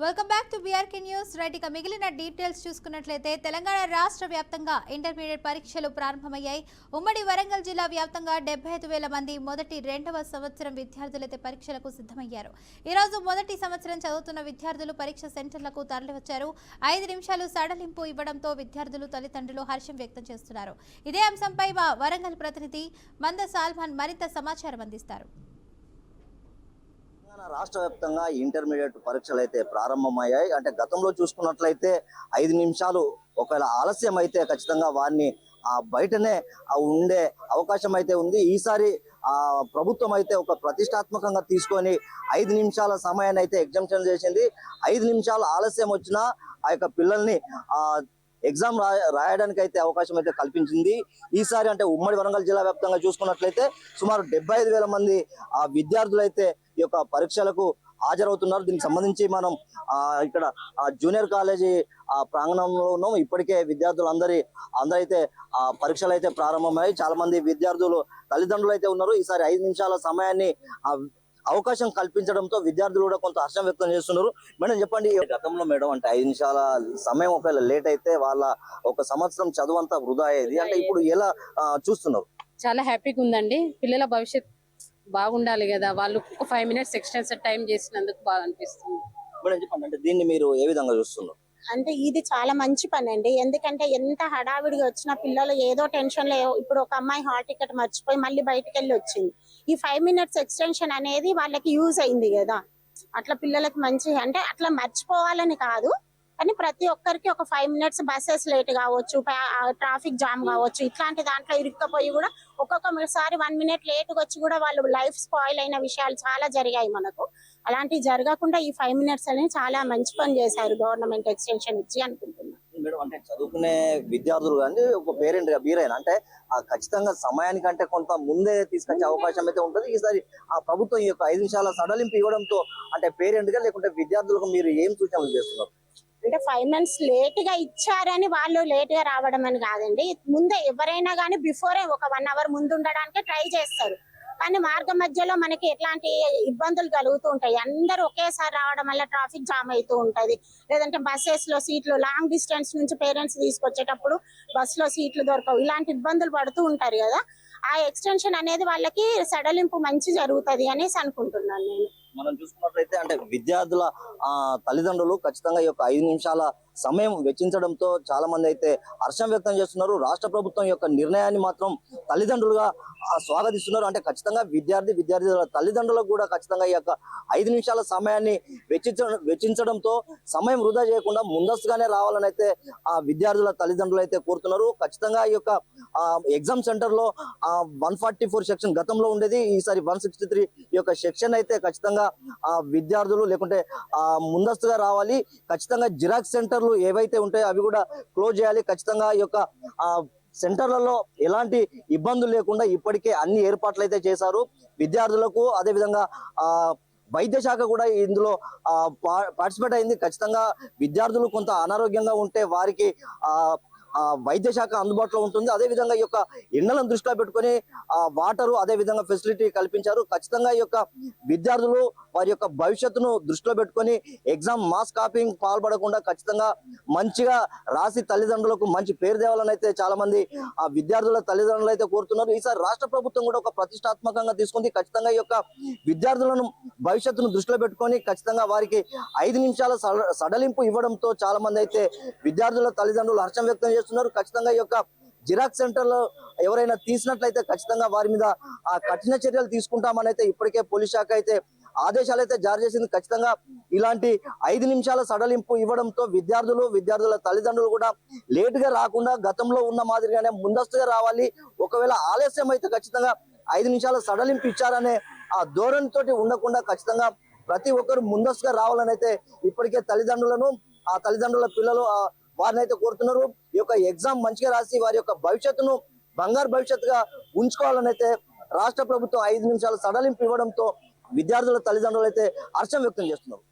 Welcome back to BRK news. Right, ఇక మిగిలిన details చూసుకున్నట్లయితే తెలంగాణ రాష్ట్ర వ్యాప్తంగా ఇంటర్మీడియట్ పరీక్షలు ప్రారంభమయ్యాయి. ఉమ్మడి వరంగల్ జిల్లా వ్యాప్తంగా 75,000 మంది మొదటి రెండవ సంవత్సరం విద్యార్థులైతే పరీక్షలకు సిద్ధమయ్యారు. ఈ రోజు మొదటి సంవత్సరం చదువుతున్న విద్యార్థులు పరీక్ష సెంటర్లకు తరలివచ్చారు. 5 నిమిషాలు సడలింపు ఇవ్వడంతో విద్యార్థులు తల్లిదండ్రులు హర్షం వ్యక్తం చేస్తున్నారు. ఇదే అంశంపై మా వరంగల్ ప్రతినిధి మంద సాల్మాన్ మరింత సమాచారం అందిస్తారు. రాష్ట్ర వ్యాప్తంగా ఇంటర్మీడియట్ పరీక్షలు అయితే ప్రారంభమయ్యాయి. అంటే గతంలో చూసుకున్నట్లయితే 5 నిమిషాలు ఒకవేళ ఆలస్యం అయితే ఖచ్చితంగా వారిని బయటనే ఉండే అవకాశం అయితే ఉంది. ఈసారి ప్రభుత్వం అయితే ఒక ప్రతిష్టాత్మకంగా తీసుకొని 5 నిమిషాల సమయాన్ని అయితే ఎగ్జామ్షన్ చేసింది. 5 నిమిషాలు ఆలస్యం వచ్చినా ఆ యొక్క పిల్లల్ని ఎగ్జామ్ రాయడానికి అయితే అవకాశం అయితే కల్పించింది. ఈసారి అంటే ఉమ్మడి వరంగల్ జిల్లా వ్యాప్తంగా చూసుకున్నట్లయితే సుమారు 75,000 మంది విద్యార్థులు అయితే ఈ యొక్క పరీక్షలకు హాజరవుతున్నారు. దీనికి సంబంధించి మనం ఇక్కడ జూనియర్ కాలేజీ ప్రాంగణంలో ఉన్నాం. ఇప్పటికే విద్యార్థులు అందరైతే పరీక్షలు అయితే ప్రారంభమయ్యాయి. చాలా మంది విద్యార్థులు తల్లిదండ్రులు అయితే ఉన్నారు. ఈసారి 5 నిమిషాల సమయాన్ని అవకాశం కల్పించడంతో విద్యార్థులు కూడా కొంత హర్షం వ్యక్తం చేస్తున్నారు. మేడం చెప్పండి, గతంలో మేడం అంటే 5 నిమిషాల సమయం ఒకవేళ లేట్ అయితే వాళ్ళ ఒక సంవత్సరం చదువు అంతా వృధా అయ్యేది. అంటే ఇప్పుడు ఎలా చూస్తున్నారు? చాలా హ్యాపీగా ఉందండి. పిల్లల భవిష్యత్ బాగుండాలి కదా, వాళ్ళు ఒక 5 మినిట్స్ ఎక్స్టెన్షన్ టైం చేసినందుకు బాగా అనిపిస్తుంది. మేడం చెప్పండి, అంటే దీన్ని మీరు ఏ విధంగా చూస్తున్నారు? అంటే ఇది చాలా మంచి పని అండి. ఎందుకంటే ఎంత హడావిడిగా వచ్చిన పిల్లలు ఏదో టెన్షన్ లో, ఇప్పుడు ఒక అమ్మాయి హాల్ టికెట్ మర్చిపోయి మళ్ళీ బయటకు వెళ్ళి వచ్చింది. ఈ 5 మినిట్స్ ఎక్స్టెన్షన్ అనేది వాళ్ళకి యూజ్ అయింది కదా. అట్లా పిల్లలకి మంచి, అంటే అట్లా మర్చిపోవాలని కాదు కానీ ప్రతి ఒక్కరికి ఒక 5 మినిట్స్ బస్సెస్ లేట్ కావచ్చు, ట్రాఫిక్ జామ్ కావచ్చు, ఇట్లాంటి దాంట్లో ఇరుక్కపోయి కూడా ఒక్కొక్కసారి 1 మినిట్ లేట్ వచ్చి కూడా వాళ్ళు లైఫ్ స్పాయిల్ అయిన విషయాలు చాలా జరిగాయి మనకు. అలాంటివి జరగకుండా ఈ 5 మినిట్స్ అనేది చాలా మంచి పని చేశారు గవర్నమెంట్ ఎక్స్టెన్షన్ ఇచ్చి అనుకుంటున్నాను. మేడం అంటే చదువుకునే విద్యార్థులు కానీ ఒక పేరెంట్ గా మీరైనా అంటే ఖచ్చితంగా సమయానికంటే కొంత ముందే తీసుకొచ్చే అవకాశం అయితే ఉంటుంది. ఈసారి ప్రభుత్వం ఈ యొక్క 5 నిమిషాల సడలింపు ఇవ్వడంతో అంటే పేరెంట్ గా లేకుంటే విద్యార్థులకు మీరు ఏం సూచనలు చేస్తున్నారు? అంటే 5 మినిట్స్ లేట్ గా ఇచ్చారని వాళ్ళు లేట్ గా రావడం అని కాదండి. ముందే ఎవరైనా కానీ బిఫోరే ఒక 1 అవర్ ముందు ఉండడానికి ట్రై చేస్తారు. కానీ మార్గ మధ్యలో మనకి ఎట్లాంటి ఇబ్బందులు కలుగుతూ ఉంటాయి. అందరూ ఒకేసారి రావడం వల్ల ట్రాఫిక్ జామ్ అవుతూ ఉంటది. లేదంటే బస్సెస్ లో సీట్లు, లాంగ్ డిస్టెన్స్ నుంచి పేరెంట్స్ తీసుకొచ్చేటప్పుడు బస్ లో సీట్లు దొరకవు, ఇలాంటి ఇబ్బందులు పడుతూ ఉంటారు కదా. ఆ ఎక్స్టెన్షన్ అనేది వాళ్ళకి సడలింపు మంచి జరుగుతుంది అనేసి అనుకుంటున్నాను నేను. మనం చూసుకున్నట్లయితే అంటే విద్యార్థుల తల్లిదండ్రులు ఖచ్చితంగా ఈ యొక్క 5 నిమిషాల సమయం వెచ్చించడంతో చాలా మంది అయితే హర్షం వ్యక్తం చేస్తున్నారు. రాష్ట్ర ప్రభుత్వం యొక్క నిర్ణయాన్ని మాత్రం తల్లిదండ్రులుగా స్వాగతిస్తున్నారు. అంటే ఖచ్చితంగా విద్యార్థుల తల్లిదండ్రులకు కూడా ఖచ్చితంగా ఈ యొక్క 5 నిమిషాల సమయాన్ని వెచ్చించడంతో సమయం వృధా చేయకుండా ముందస్తుగానే రావాలని అయితే విద్యార్థుల తల్లిదండ్రులు అయితే కోరుతున్నారు. ఖచ్చితంగా ఈ యొక్క ఎగ్జామ్ సెంటర్ లో 144 సెక్షన్ గతంలో ఉండేది, ఈసారి 163 ఈ యొక్క సెక్షన్ అయితే ఖచ్చితంగా విద్యార్థులు లేకుంటే ముందస్తుగా రావాలి. ఖచ్చితంగా జిరాక్స్ సెంటర్లు ఏవైతే ఉంటాయో అవి కూడా క్లోజ్ చేయాలి. ఖచ్చితంగా ఈ యొక్క సెంటర్లలో ఎలాంటి ఇబ్బందులు లేకుండా ఇప్పటికే అన్ని ఏర్పాట్లు అయితే చేశారు. విద్యార్థులకు అదే విధంగా వైద్య శాఖ కూడా ఇందులో పార్టిసిపేట్ అయింది. ఖచ్చితంగా విద్యార్థులు కొంత అనారోగ్యంగా ఉంటే వారికి వైద్య శాఖ అందుబాటులో ఉంటుంది. అదే విధంగా ఈ యొక్క ఎండలను దృష్టిలో పెట్టుకొని వాటరు అదే విధంగా ఫెసిలిటీ కల్పించారు. ఖచ్చితంగా ఈ యొక్క విద్యార్థులు వారి యొక్క భవిష్యత్తును దృష్టిలో పెట్టుకొని ఎగ్జామ్ మాస్ కాపీయింగ్ పాల్పడకుండా ఖచ్చితంగా మంచిగా రాసి తల్లిదండ్రులకు మంచి పేరు తేవాలని అయితే చాలా మంది విద్యార్థుల తల్లిదండ్రులు అయితే కోరుతున్నారు. ఈసారి రాష్ట్ర ప్రభుత్వం కూడా ఒక ప్రతిష్టాత్మకంగా తీసుకుంది. ఖచ్చితంగా ఈ యొక్క విద్యార్థులను భవిష్యత్తును దృష్టిలో పెట్టుకొని ఖచ్చితంగా వారికి 5 నిమిషాల సడలింపు ఇవ్వడంతో చాలా మంది అయితే విద్యార్థుల తల్లిదండ్రులు హర్షం వ్యక్తం చేస్తున్నారు. ఖచ్చితంగా ఈ యొక్క జిరాక్స్ సెంటర్ లో ఎవరైనా తీసినట్లయితే ఖచ్చితంగా వారి మీద కఠిన చర్యలు తీసుకుంటామని అయితే ఇప్పటికే పోలీస్ శాఖ అయితే ఆదేశాలు అయితే జారీ చేసింది. ఖచ్చితంగా ఇలాంటి 5 నిమిషాల సడలింపు ఇవ్వడంతో విద్యార్థుల తల్లిదండ్రులు కూడా లేట్ గా రాకుండా గతంలో ఉన్న మాదిరిగానే ముందస్తుగా రావాలి. ఒకవేళ ఆలస్యం అయితే ఖచ్చితంగా 5 నిమిషాల సడలింపు ఇచ్చారనే ధోరణితోటి ఉండకుండా ఖచ్చితంగా ప్రతి ఒక్కరు ముందస్తుగా రావాలని అయితే ఇప్పటికే తల్లిదండ్రుల పిల్లలు వారిని అయితే కోరుతున్నారు. ఈ యొక్క ఎగ్జామ్ మంచిగా రాసి వారి యొక్క భవిష్యత్తును బంగారు భవిష్యత్తుగా ఉంచుకోవాలని అయితే రాష్ట్ర ప్రభుత్వం 5 నిమిషాల సడలింపు ఇవ్వడంతో విద్యార్థుల తల్లిదండ్రులు అయితే హర్షం వ్యక్తం చేస్తున్నారు.